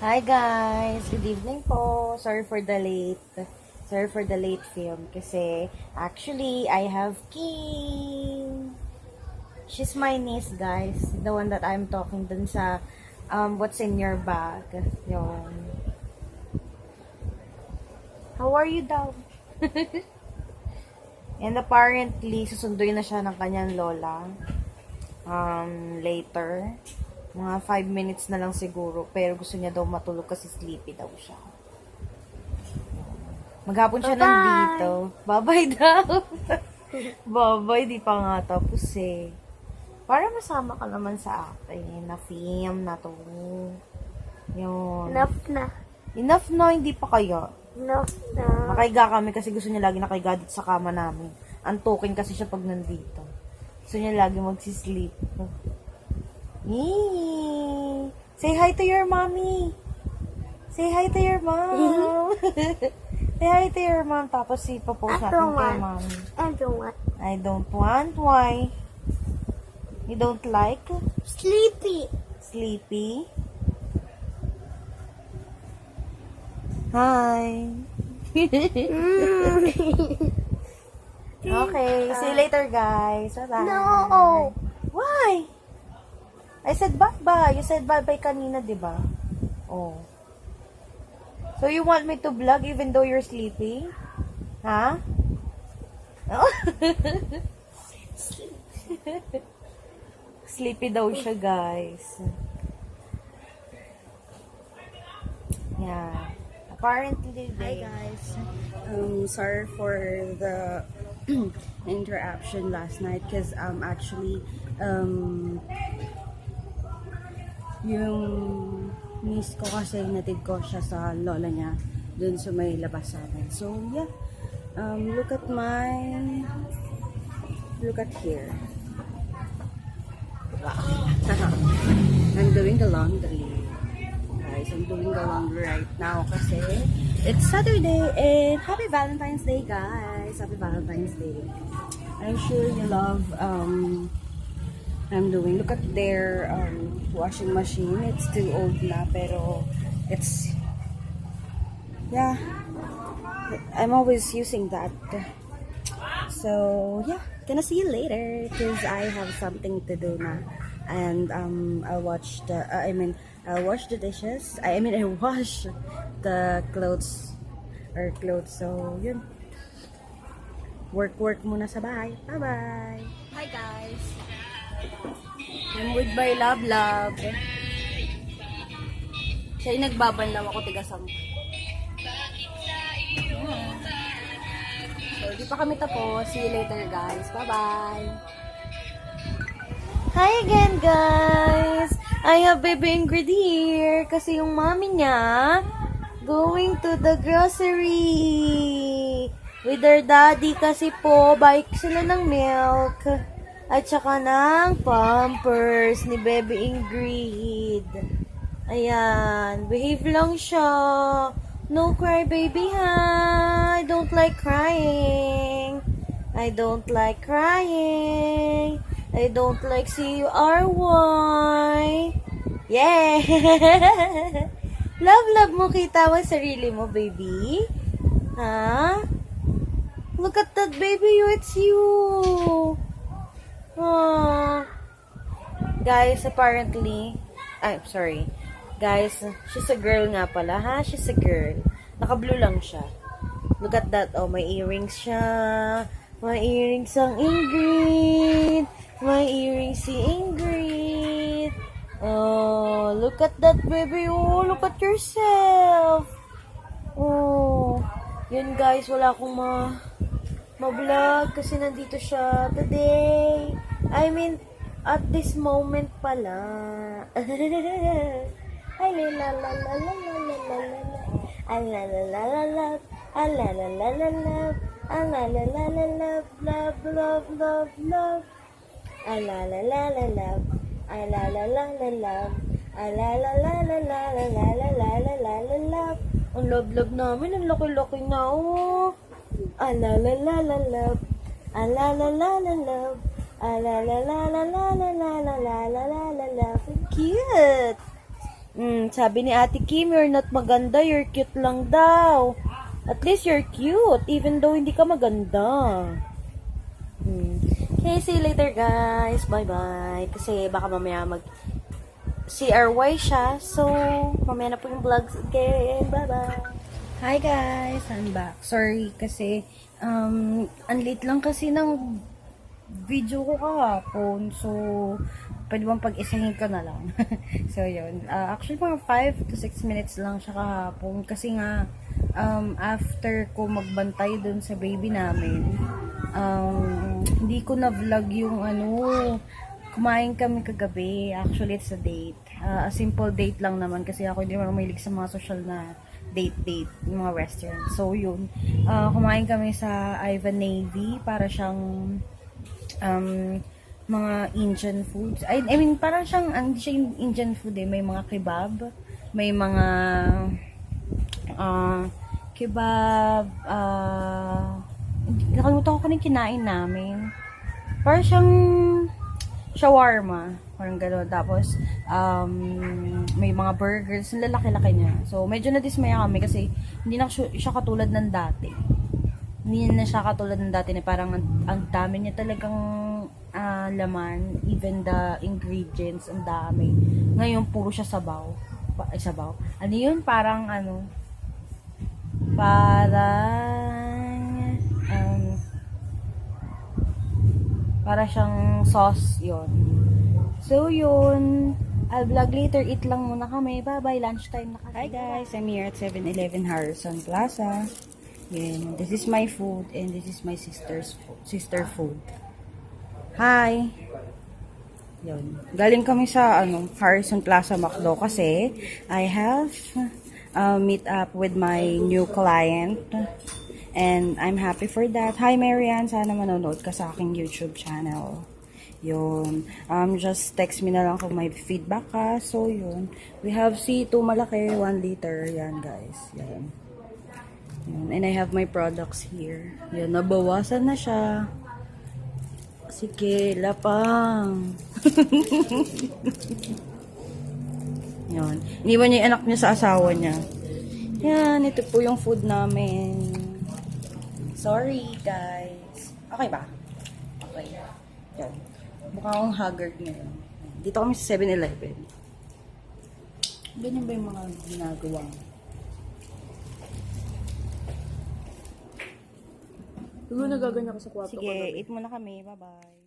Hi guys! Good evening po. Sorry for the late film kasi actually I have King. She's my niece guys. The one that I'm talking dun sa what's in your bag. Yung how are you daw? And apparently susunduin na siya ng kanyang lola later. Mga 5 minutes na lang siguro. Pero gusto niya daw matulog kasi sleepy daw siya. Maghapon siya nandito. Bye-bye daw. Bye-bye. Di pa nga tapos eh. Para masama ka naman sa akin. Na film na to. Yun. Enough na. Enough na. Hindi pa kaya. Enough na. Nakaiga kami kasi gusto niya lagi nakaiga dito sa kama namin. Antukin kasi siya pag nandito. Gusto niya lagi magsisleep. Yee! Say hi to your mommy. Say hi to your mom. Say hi to your mom. Tapos ipapost natin kay mommy. I don't want. I don't want. Why? You don't like? Sleepy. Sleepy? Hi. Okay. See you later, guys. Bye-bye. No. Why? I said bye-bye. You said bye-bye kanina, di ba? Oh. So you want me to vlog even though you're sleepy? Huh? Oh. Sleepy daw siya, guys. Yeah. Apparently, Hi guys. Sorry for the interruption last night because actually yung niece ko kasi natid ko siya sa lola niya dun sa may labasanan. So yeah, look at here. Wow. I'm doing the laundry. Guys, I'm doing the laundry right now kasi it's Saturday and happy Valentine's Day, guys. Happy Valentine's Day. I'm sure you love I'm doing. Look at their washing machine. It's too old na pero it's yeah. I'm always using that. So yeah, gonna see you later because I have something to do na. And I'll wash the dishes. I wash the clothes. So yun. Work muna sa bahay. Bye-bye. Hi guys. I'm with my love. Siya yung nagbabanlaw ako tigasang. So, di pa kami tapos. See you later, guys. Bye-bye. Hi again, guys! I have baby Ingrid here kasi yung mommy niya going to the grocery with her daddy kasi po bike sila ng milk at saka ng pampers ni baby Ingrid. Ayan, behave lang siya. No cry baby ha. I don't like crying. I don't like crying. I don't like CURY. Yeah! Love mo kita mo sarili mo, baby. Ha? Look at that, baby. It's you. Oh. Guys, apparently, sorry. Guys, she's a girl nga pala, ha? She's a girl. Naka-blue lang siya. Look at that. Oh, may earrings siya. May earrings ang Ingrid. My earrings si Ingrid. Oh, look at that, baby. Oh, look at yourself. Oh, yun guys, wala akong ma-vlog kasi nandito siya today. I mean, at this moment pala. Ay, la la la la la la la la la. Ay, la la la la la. Ay, la la la la la. Ay, la la la la la. Love. I la la la la love. I la la la la love. I la la la la la la la la la la la la love. Ang love namin, ang laki-laki na oh. I la la la la love. I la la la la love. I la la la la la la la la la la la la love. Cute. Sabi ni Ate Kim, you're not maganda, you're cute lang daw. At least you're cute, even though hindi ka maganda. Okay, see you later guys. Bye-bye. Kasi baka mamaya CRY siya. So, mamaya na po yung vlogs again. Bye-bye. Hi guys, I'm back. Sorry kasi, ang late lang kasi ng video ko kahapon. So, pwede bang pag-isahin ko na lang. So, yun. Actually, mga 5 to 6 minutes lang siya kahapon. Kasi nga, after ko magbantay dun sa baby namin, hindi ko na-vlog yung kumain kami kagabi. Actually, it's a date. A simple date lang naman kasi ako hindi naman mahilig sa mga social na date, yung mga restaurant. So, yun. Kumain kami sa Ivan Navy para siyang mga Indian foods. I mean, parang siyang, hindi siya yung Indian food eh. May mga kebab, may mga kebab, nakalimutan ko kung yung kinain namin. Parang siyang shawarma, parang gano'n. Tapos, may mga burgers, ang lalaki-laki niya. So, medyo na-dismaya kami kasi hindi na siya katulad ng dati. Hindi na siya katulad ng dati na parang ang dami niya talagang laman, even the ingredients, ang dami. Ngayon, puro siya sabaw. Sabaw. Ano yun? Parang para siyang sauce yon. So, yun. I'll vlog later. Eat lang muna kami. Bye-bye. Lunchtime na kasi. Hi guys. I'm here at 7-Eleven Harrison Plaza. Yan. This is my food and this is my sister food. Hi. Yun. Galing kami sa Harrison Plaza McDo kasi I have meet up with my new client. And I'm happy for that. Hi, Marianne. Sana manonood ka sa aking YouTube channel. Yun. Just text me na lang kung may feedback ka. So, yun. We have C2 malaki, 1 liter. Yan, guys. Yan. Yun. And I have my products here. Yun, nabawasan na siya. Sige, lapang. Yun. Iniwan niya yung anak niya sa asawa niya. Yan, ito po yung food namin. Sorry, guys. Okay ba? Okay. Yan. Mukha akong haggard ngayon. Dito kami sa 7-Eleven. Ganyan ba yung mga ginagawa? Siguro nagaganyan ko sa kwarto. Sige, eat muna kami. Bye-bye.